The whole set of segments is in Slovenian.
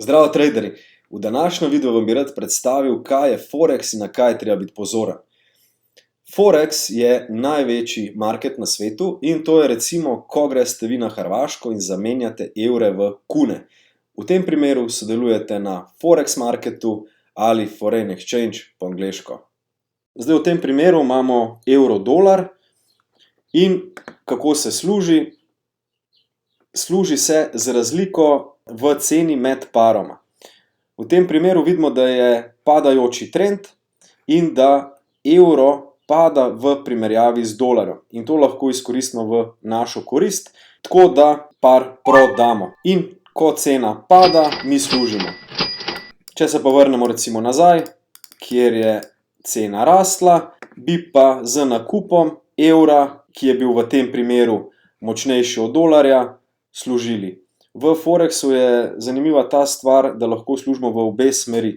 Zdravo, traderji! V današnjem videu vam bi rad predstavil, kaj je Forex in na kaj je treba biti pozoren. Forex je največji market na svetu in to je recimo, ko greste vi na Hrvaško in zamenjate evre v kune. V tem primeru sodelujete na Forex marketu ali Foreign Exchange po angleško. Zdaj v tem primeru imamo evro-dolar in kako se služi? Služi se z razliko v ceni med paroma. V tem primeru vidimo, da je padajoči trend in da evro pada v primerjavi z dolarjem. In to lahko izkoristimo v našo korist, tako da par prodamo. In ko cena pada, mi služimo. Če se pa vrnemo recimo nazaj, kjer je cena rastla, bi pa z nakupom evra, ki je bil v tem primeru močnejši od dolarja, služili. V Forexu je zanimiva ta stvar, da lahko služimo v obe smeri.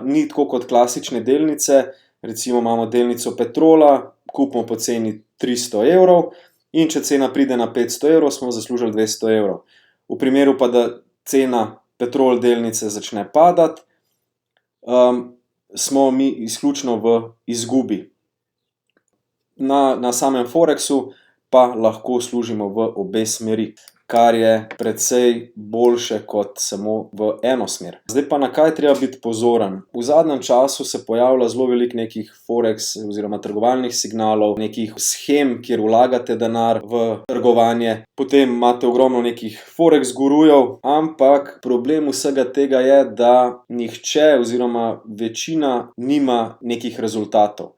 Ni tako kot klasične delnice, recimo imamo delnico Petrola, kupimo po ceni 300 evrov in če cena pride na 500 evrov, smo zaslužili 200 evrov. V primeru pa, da cena Petrol delnice začne padati, smo mi izključno v izgubi. Na samem Forexu pa lahko služimo v obe smeri, kar je precej boljše kot samo v eno smer. Zdaj pa na kaj treba biti pozoren. V zadnjem času se pojavlja zelo veliko nekih Forex oziroma trgovalnih signalov, nekih shem, kjer vlagate denar v trgovanje. Potem imate ogromno nekih Forex gurujev, ampak problem vsega tega je, da nihče oziroma večina nima nekih rezultatov.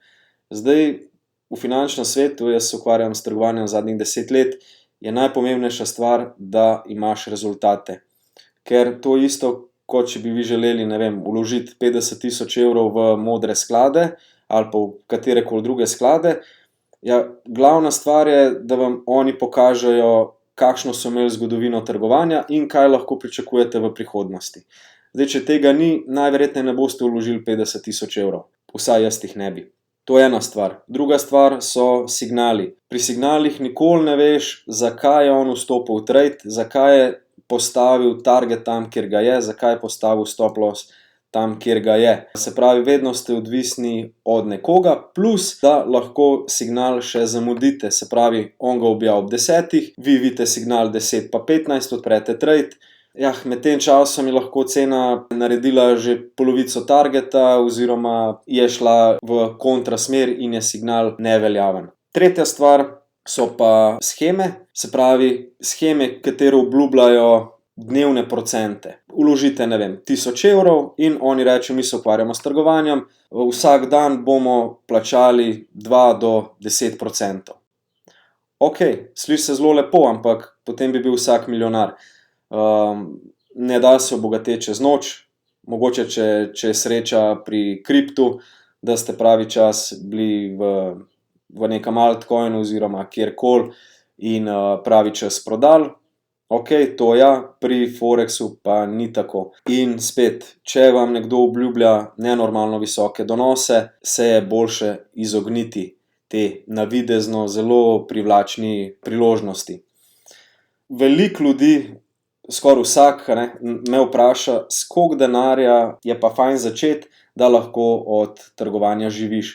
Zdaj v finančnem svetu, jaz se ukvarjam s trgovanjem zadnjih 10 let, je najpomembnejša stvar, da imaš rezultate. Ker to isto, kot če bi vi želeli, ne vem, vložiti 50 000 evrov v modre sklade ali pa v katerekoli druge sklade, glavna stvar je, da vam oni pokažejo, kakšno so imeli zgodovino trgovanja in kaj lahko pričakujete v prihodnosti. Zdaj, če tega ni, najverjetneje ne boste vložili 50 000 evrov. Vsaj jaz jih ne bi. To je ena stvar. Druga stvar so signali. Pri signalih nikoli ne veš, zakaj je on vstopil v trade, zakaj je postavil target tam, kjer ga je, zakaj je postavil stop loss tam, kjer ga je. Se pravi, vedno ste odvisni od nekoga, plus da lahko signal še zamudite. Se pravi, on ga objavi ob 10, vi vidite signal 10 pa 15, odprete trade. Med tem časom je lahko cena naredila že polovico targeta oziroma je šla v kontrasmer in je signal neveljaven. Tretja stvar so pa sheme, se pravi sheme, katere obljubljajo dnevne procente. Vložite, ne vem, 1000 evrov in oni rečejo, mi se ukvarjamo s trgovanjem, vsak dan bomo plačali 2 do 10%. Ok, sliši se zelo lepo, ampak potem bi bil vsak milijonar. Ne da se obogateti čez noč, mogoče če je sreča pri kriptu, da ste pravi čas bili v nekem altcoinu oziroma kjerkoli in pravi čas prodali. Ok, to ja, pri Forexu pa ni tako. In spet, če vam nekdo obljublja nenormalno visoke donose, se je boljše izogniti te navidezno zelo privlačni priložnosti. Veliko ljudi, skoraj vsak, me vpraša, s koliko denarja je pa fajn začeti, da lahko od trgovanja živiš.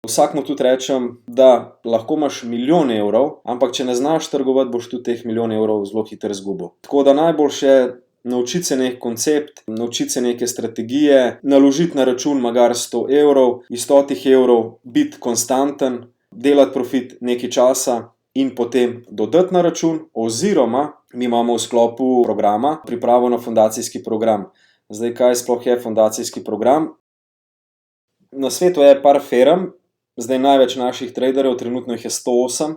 Vsakmu tudi rečem, da lahko imaš 1 000 000 evrov, ampak če ne znaš trgovati, boš tudi teh 1 000 000 evrov zelo hitro izgubil. Tako da najboljše je naučiti se nek koncept, naučiti se neke strategije, naložiti na račun magar 100 evrov, iz 100 evrov biti konstanten, delati profit nekaj časa in potem dodati na račun, oziroma mi imamo v sklopu programa pripravo na fundacijski program. Zdaj, kaj sploh je fundacijski program? Na svetu je par firm, zdaj največ naših traderjev, trenutno jih je 108,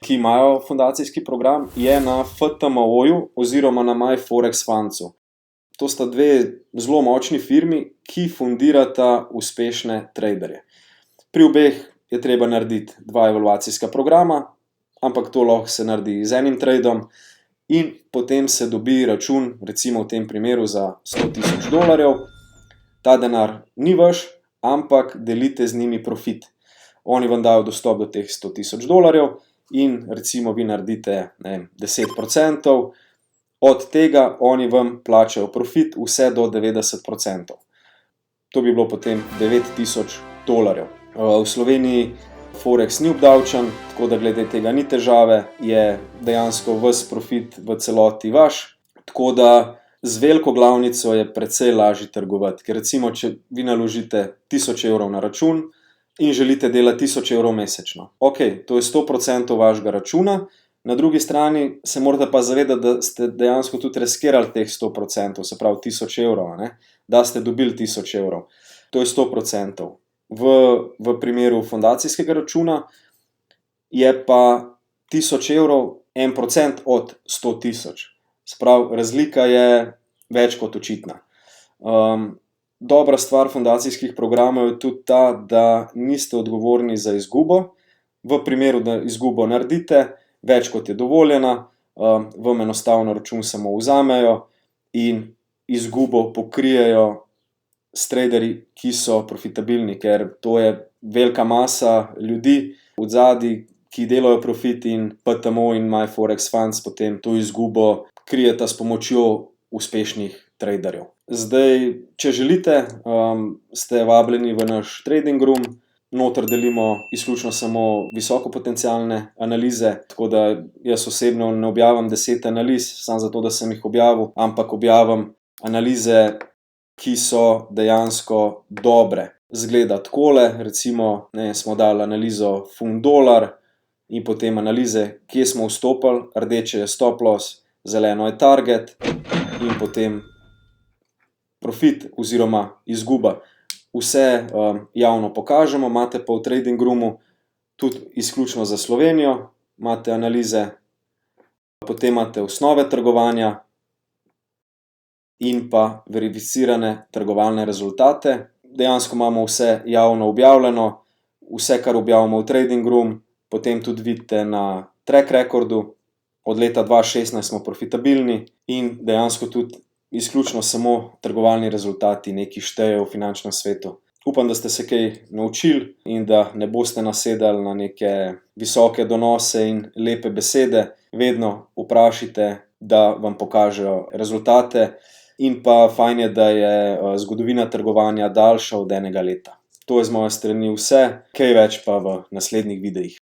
ki imajo fundacijski program, je na FTMO-ju oziroma na MyForexFundsu. To sta dve zelo močni firmi, ki fundirata uspešne traderje. Pri obeh je treba narediti 2 evalvacijska programa, ampak to lahko se naredi z enim tradom in potem se dobi račun, recimo v tem primeru za 100 000 dolarjev. Ta denar ni vaš, ampak delite z njimi profit. Oni vam dajo dostop do teh 100 000 dolarjev in recimo vi naredite 10%, Od tega oni vam plačajo profit vse do 90%. To bi bilo potem $9,000. V Sloveniji Forex ni obdavčen, tako da glede tega ni težave, je dejansko ves profit v celoti vaš, tako da z veliko glavnico je precej lažje trgovati, ker recimo, če vi naložite 1000 evrov na račun in želite delati 1000 evrov mesečno. Ok, to je 100% vašega računa, na drugi strani se morate pa zavedati, da ste dejansko tudi riskirali teh 100%, se pravi 1000 evrov, ne? Da ste dobili 1000 evrov. To je 100%. V primeru fundacijskega računa je pa 1000 evrov 1% od 100.000. Se pravi, razlika je več kot očitna. Dobra stvar fundacijskih programov je tudi ta, da niste odgovorni za izgubo. V primeru, da izgubo naredite, več kot je dovoljena, vam enostavno račun samo vzamejo in izgubo pokrijejo s traderji, ki so profitabilni, ker to je velika masa ljudi odzadaj, ki delajo profit, in PTMO in MyForexFunds potem to izgubo krijeta s pomočjo uspešnih traderjev. Zdaj, če želite, ste vabljeni v naš trading room. Noter delimo izključno samo visokopotencialne analize, tako da jaz osebno ne objavim 10 analiz, samo zato, da sem jih objavil, ampak objavim analize, ki so dejansko dobre. Zgleda takole, recimo, smo dali analizo fund dolar in potem analize, kje smo vstopili, rdeče je stop loss, zeleno je target in potem profit oziroma izguba. Vse javno pokažemo, imate pa v trading roomu tudi izključno za Slovenijo, imate analize, potem imate osnove trgovanja in pa verificirane trgovalne rezultate. Dejansko imamo vse javno objavljeno, vse, kar objavimo v trading room, potem tudi vidite na track recordu. Od leta 2016 smo profitabilni in dejansko tudi izključno samo trgovalni rezultati nekaj štejejo v finančnem svetu. Upam, da ste se kaj naučili in da ne boste nasedali na neke visoke donose in lepe besede. Vedno vprašajte, da vam pokažejo rezultate, in pa fajn je, da je zgodovina trgovanja daljša od enega leta. To je z moje strani vse, kaj več pa v naslednjih videih.